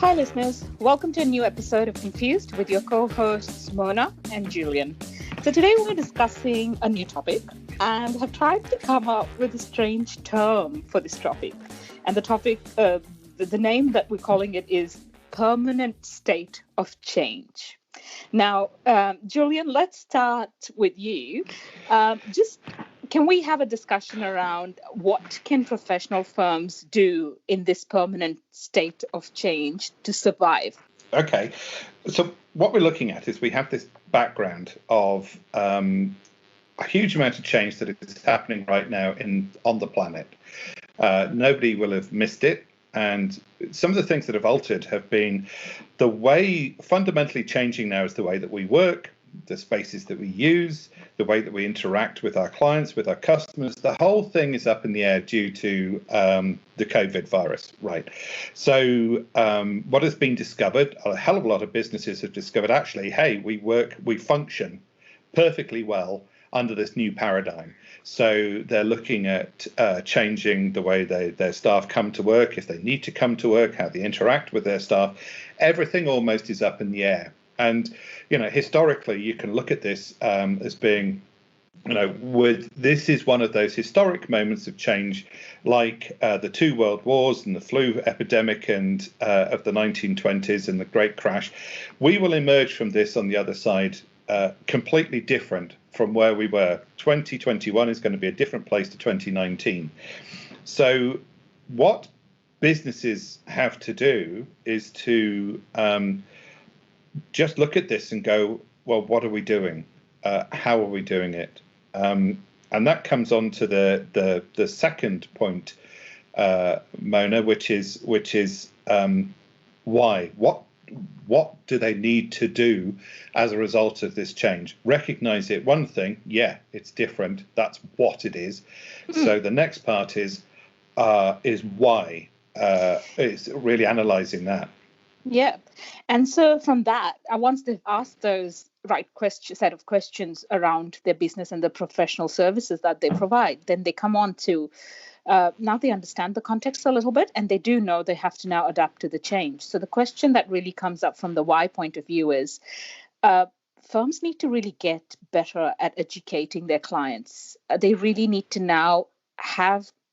Hi, listeners. Welcome to a new episode of Confused with your co hosts, Mona and Julian. So, today we're discussing a new topic and have tried to come up with a strange term for this topic. And the topic, the name that we're calling it is permanent state of change. Now, Julian, let's start with you. Can we have a discussion around what can professional firms do in this permanent state of change to survive? Okay, so what we're looking at is we have this background of a huge amount of change that is happening right now on the planet. Nobody will have missed it. And some of the things that have altered have been the way fundamentally changing now is the way that we work, the spaces that we use, the way that we interact with our clients, with our customers. The whole thing is up in the air due to the COVID virus, right? So what has been discovered, a hell of a lot of businesses have discovered actually, hey, we function perfectly well under this new paradigm. So they're looking at changing the way their staff come to work, if they need to come to work, how they interact with their staff. Everything almost is up in the air. And, historically, you can look at this as being, this is one of those historic moments of change, like the two world wars and the flu epidemic and of the 1920s and the Great Crash. We will emerge from this on the other side completely different from where we were. 2021 is going to be a different place to 2019. So what businesses have to do is to just look at this and go, well, what are we doing? How are we doing it? And that comes on to the second point, Mona, which is why? What do they need to do as a result of this change? Recognize it. One thing, yeah, it's different. That's what it is. So the next part is why. It's really analyzing that. Yeah. And so from that, once they've asked those set of questions around their business and the professional services that they provide, then they come on to now they understand the context a little bit, and they do know they have to now adapt to the change. So the question that really comes up from the why point of view is firms need to really get better at educating their clients. They really need to now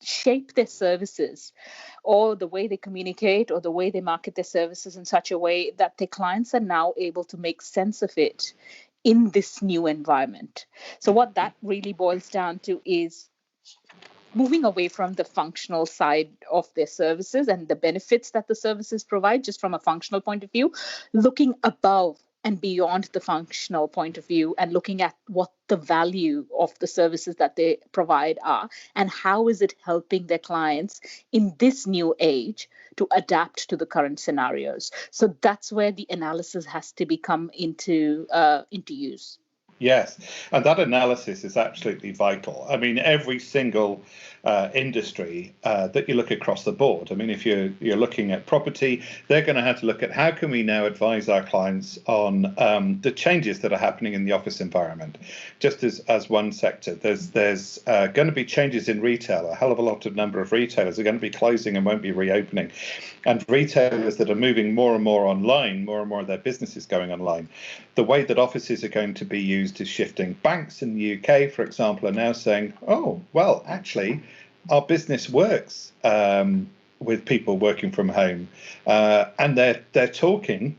shape their services or the way they communicate or the way they market their services in such a way that their clients are now able to make sense of it in this new environment. So what that really boils down to is moving away from the functional side of their services and the benefits that the services provide, just from a functional point of view, looking above and beyond the functional point of view and looking at what the value of the services that they provide are and how is it helping their clients in this new age to adapt to the current scenarios. So that's where the analysis has to become into use. Yes, and that analysis is absolutely vital. I mean, every single industry that you look across the board. I mean, if you're looking at property, they're going to have to look at how can we now advise our clients on the changes that are happening in the office environment. Just as one sector, there's going to be changes in retail. A hell of a lot of number of retailers are going to be closing and won't be reopening, and retailers that are moving more and more online, more and more of their business is going online. The way that offices are going to be used is shifting. Banks in the UK, for example, are now saying, oh, well, actually, our business works with people working from home. And they're talking,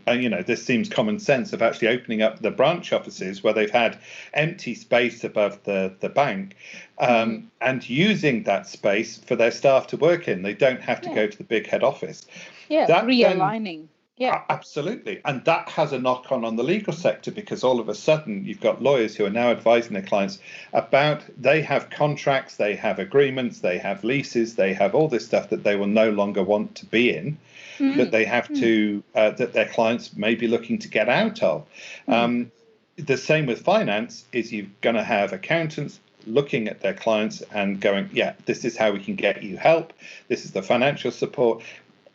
this seems common sense, of actually opening up the branch offices where they've had empty space above the bank and using that space for their staff to work in. They don't have to go to the big head office. Realigning. Yeah, absolutely. And that has a knock on the legal sector, because all of a sudden you've got lawyers who are now advising their clients about, they have contracts, they have agreements, they have leases, they have all this stuff that they will no longer want to be in, that they have to, that their clients may be looking to get out of. The same with finance is you're going to have accountants looking at their clients and going, yeah, this is how we can get you help. This is the financial support.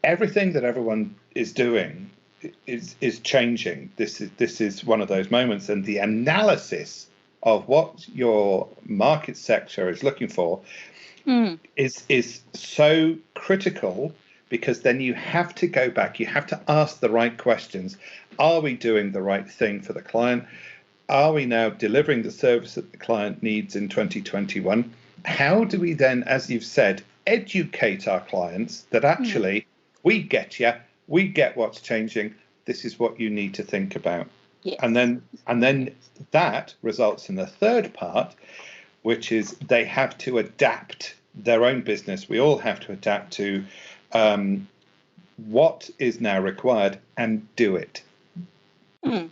Everything that everyone is doing is changing. This is one of those moments, and the analysis of what your market sector is looking for is so critical, because then you have to go back, you have to ask the right questions. Are we doing the right thing for the client? Are we now delivering the service that the client needs in 2021? How do we then, as you've said, educate our clients that actually we get you, we get what's changing, this is what you need to think about. Yes. And then that results in the third part, which is they have to adapt their own business. We all have to adapt to what is now required and do it. And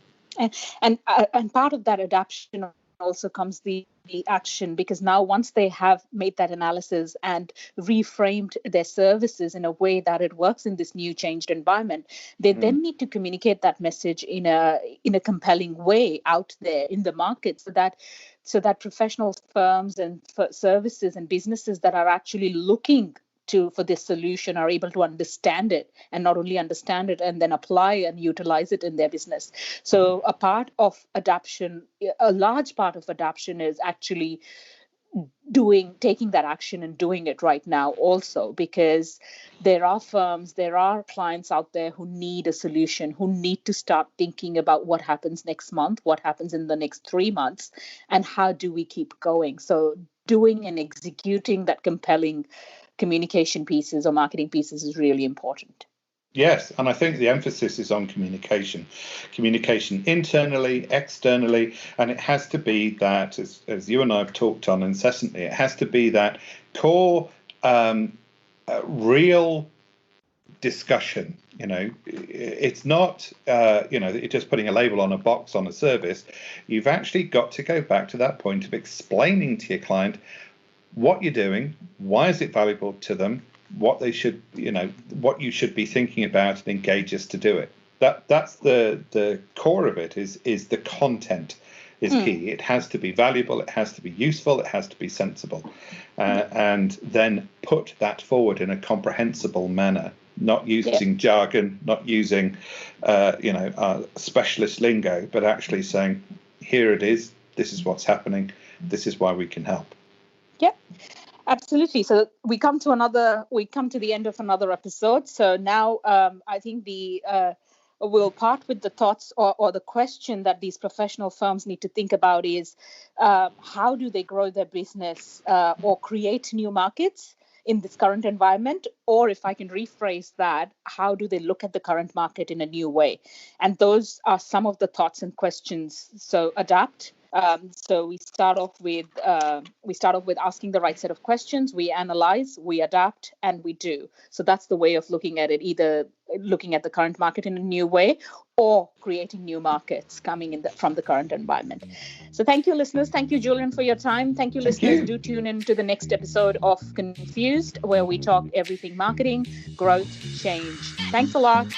part of that adaptation also comes the action, because now once they have made that analysis and reframed their services in a way that it works in this new changed environment, they then need to communicate that message in a compelling way out there in the market, so that professional firms and services and businesses that are actually looking for this solution are able to understand it, and not only understand it and then apply and utilize it in their business. So a large part of adoption is actually taking that action and doing it right now also, because there are firms, there are clients out there who need a solution, who need to start thinking about what happens next month, what happens in the next 3 months, and how do we keep going. So doing and executing that compelling communication pieces or marketing pieces is really important. Yes, and I think the emphasis is on communication internally, externally, and it has to be that, as you and I have talked on incessantly, it has to be that core, real discussion. It's not, you're just putting a label on a box on a service. You've actually got to go back to that point of explaining to your client what you're doing, why is it valuable to them, what they should, what you should be thinking about, and engage us to do it. That's the core of it. Is the content is key. It has to be valuable, it has to be useful, it has to be sensible, and then put that forward in a comprehensible manner. Not using jargon, not using specialist lingo, but actually saying, here it is. This is what's happening. This is why we can help. Yeah, absolutely. So we come to the end of another episode. So now I think we'll part with the thoughts or the question that these professional firms need to think about is how do they grow their business or create new markets in this current environment? Or if I can rephrase that, how do they look at the current market in a new way? And those are some of the thoughts and questions. So adapt. So we start off with asking the right set of questions. We analyze, we adapt, and we do. So that's the way of looking at it, either looking at the current market in a new way or creating new markets coming from the current environment. So thank you, listeners. Thank you, Julian, for your time. Thank you, listeners. Do tune in to the next episode of Confused, where we talk everything marketing, growth, change. Thanks a lot.